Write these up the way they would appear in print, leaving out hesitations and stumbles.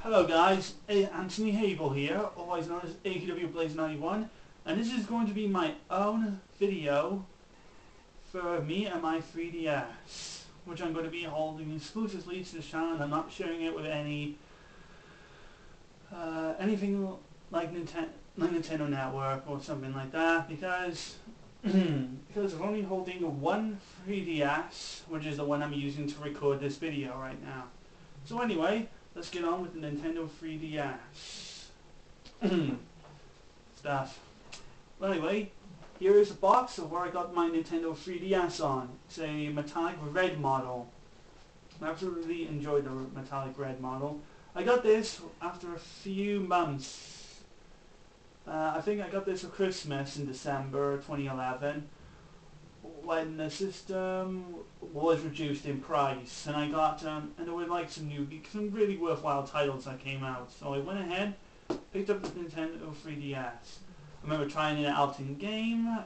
Hello guys, Anthony Hayball here, otherwise known as AQWBlaZer91, and this is going to be my own video for me and my 3DS, which I'm going to be holding exclusively to this channel, and I'm not sharing it with anything like Nintendo Network or something like that, because I'm only holding one 3DS, which is the one I'm using to record this video right now. So anyway, let's get on with the Nintendo 3DS stuff. Well, anyway, here is a box of where I got my Nintendo 3DS on. It's a metallic red model. I absolutely enjoyed the metallic red model. I got this after a few months. I think I got this for Christmas in December 2011. When the system was reduced in price, and I got and there were like some really worthwhile titles that came out. So I went ahead, picked up the Nintendo 3DS. I remember trying it out in game,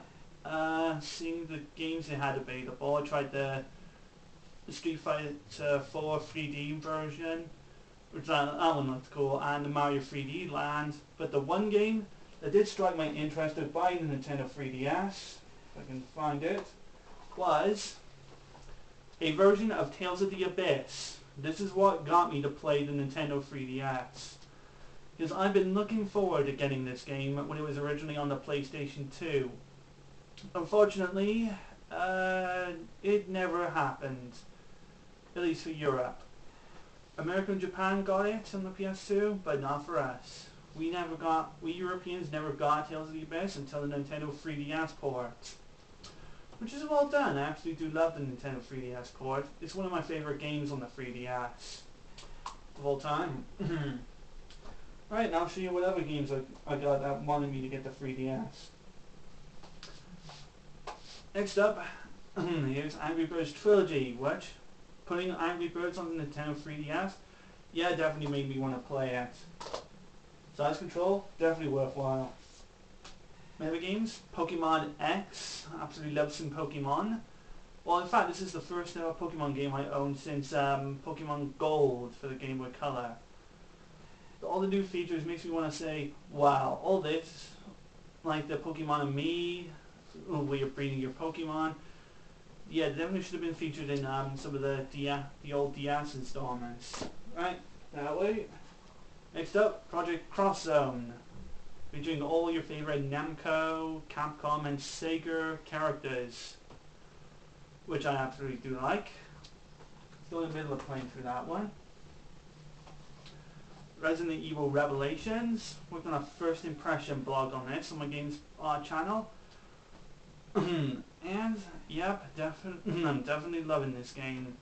seeing the games they had available. I tried the Street Fighter 4 3D version, which that one looked cool, and the Mario 3D Land. But the one game that did strike my interest of buying the Nintendo 3DS, if I can find it, was a version of Tales of the Abyss. This is what got me to play the Nintendo 3DS, because I've been looking forward to getting this game when it was originally on the PlayStation 2. Unfortunately, it never happened, at least for Europe. America and Japan got it on the PS2, but not for us. We Europeans never got Tales of the Abyss until the Nintendo 3DS port, which is well done. I actually do love the Nintendo 3DS port. It's one of my favorite games on the 3DS of all time. Right, now I'll show you what other games I got that wanted me to get the 3DS. Next up, here's Angry Birds Trilogy, which, putting Angry Birds on the Nintendo 3DS, yeah, definitely made me want to play it. Size control, definitely worthwhile. My other games, Pokemon X, absolutely love some Pokemon. Well, in fact, this is the first ever Pokemon game I owned since Pokemon Gold for the Game Boy Color. All the new features makes me want to say, wow, all this, like the Pokemon and Me, where you're breeding your Pokemon, yeah, definitely should have been featured in some of the old DS installments. Right, that way. Next up, Project Cross Zone, featuring all your favorite Namco, Capcom, and Sega characters, which I absolutely do like. Still in the middle of playing through that one. Resident Evil Revelations. We've done a first impression blog on this on my games channel. And yep, I'm definitely loving this game.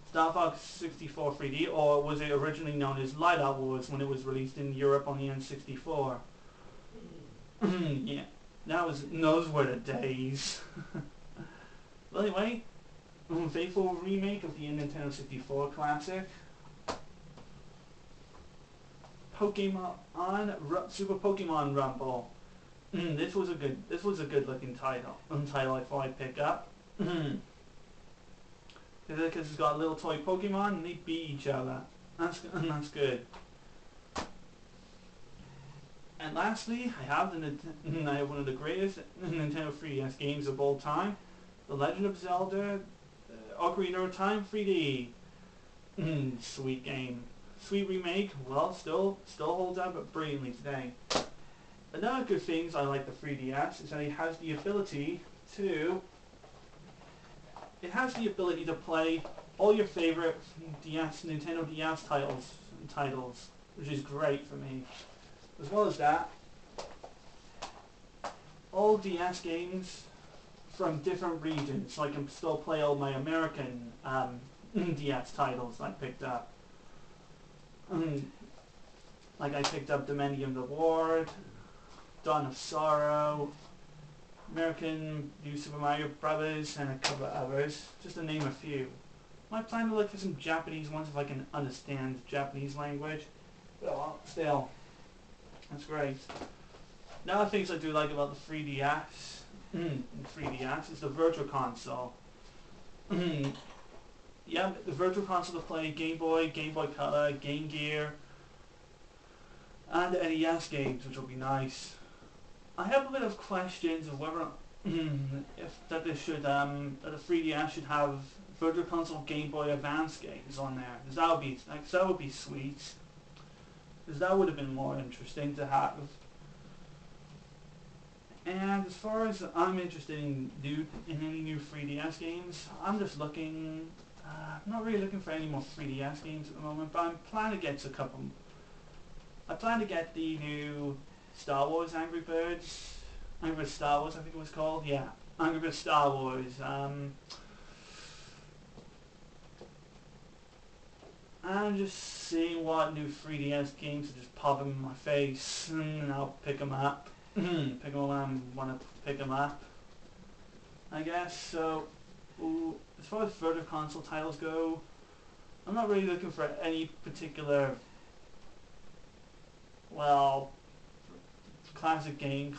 Star Fox 64 3D, or was it originally known as Light Out Wars when it was released in Europe on the N64? Yeah, those were the days. Well, anyway, faithful remake of the Nintendo 64 classic, Super Pokemon Rumble. This was a good looking title. I thought I'd pick up. Because it's got a little toy Pokemon and they beat each other. That's good. And lastly, I have one of the greatest Nintendo 3DS games of all time, The Legend of Zelda Ocarina of Time 3D. Sweet game. Sweet remake. Well, still holds up brilliantly today. Another good thing I like the 3DS is that it has the ability to play all your favorite Nintendo DS titles, which is great for me. As well as that, all DS games from different regions, so I can still play all my American DS titles I picked up. Like I picked up Dominion of the Ward, Dawn of Sorrow, American New Super Mario Brothers, and a couple of others, just to name a few. I plan to look for some Japanese ones if I can understand Japanese language, but still, that's great. Now the things I do like about the 3DS, is the Virtual Console. yeah, the Virtual Console to play Game Boy, Game Boy Color, Game Gear, and NES games, which will be nice. I have a bit of questions of whether if that they should that the 3DS should have Virtual Console Game Boy Advance games on there. Because that would be sweet. Because that would have been more interesting to have. And as far as I'm interested in any new 3DS games, I'm just looking. I'm not really looking for any more 3DS games at the moment, but I'm planning to get a couple. I plan to get the new Star Wars Angry Birds Star Wars, I think it was called. Yeah, Angry Birds Star Wars. I'm just seeing what new 3DS games are just popping in my face, and I'll pick them up. Pick them up when I want to pick them up, I guess. So, as far as Virtual Console titles go, I'm not really looking for any particular, well, classic Game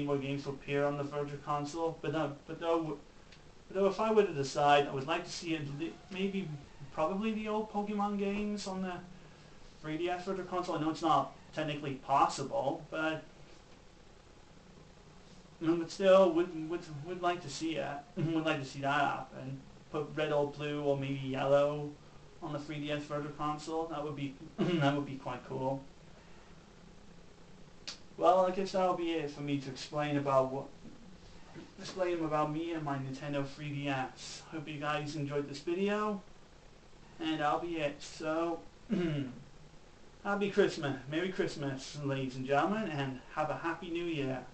Boy games to appear on the Virtual Console. But though, if I were to decide, I would like to see it probably the old Pokemon games on the 3DS Virtual Console. I know it's not technically possible, but still would like to see it. Would like to see that happen. Put Red or Blue or maybe Yellow on the 3DS Virtual Console. That would be that would be quite cool. Well, I guess that'll be it for me to explain about me and my Nintendo 3DS. Hope you guys enjoyed this video, and that'll be it. So, Happy Christmas, Merry Christmas, ladies and gentlemen, and have a Happy New Year.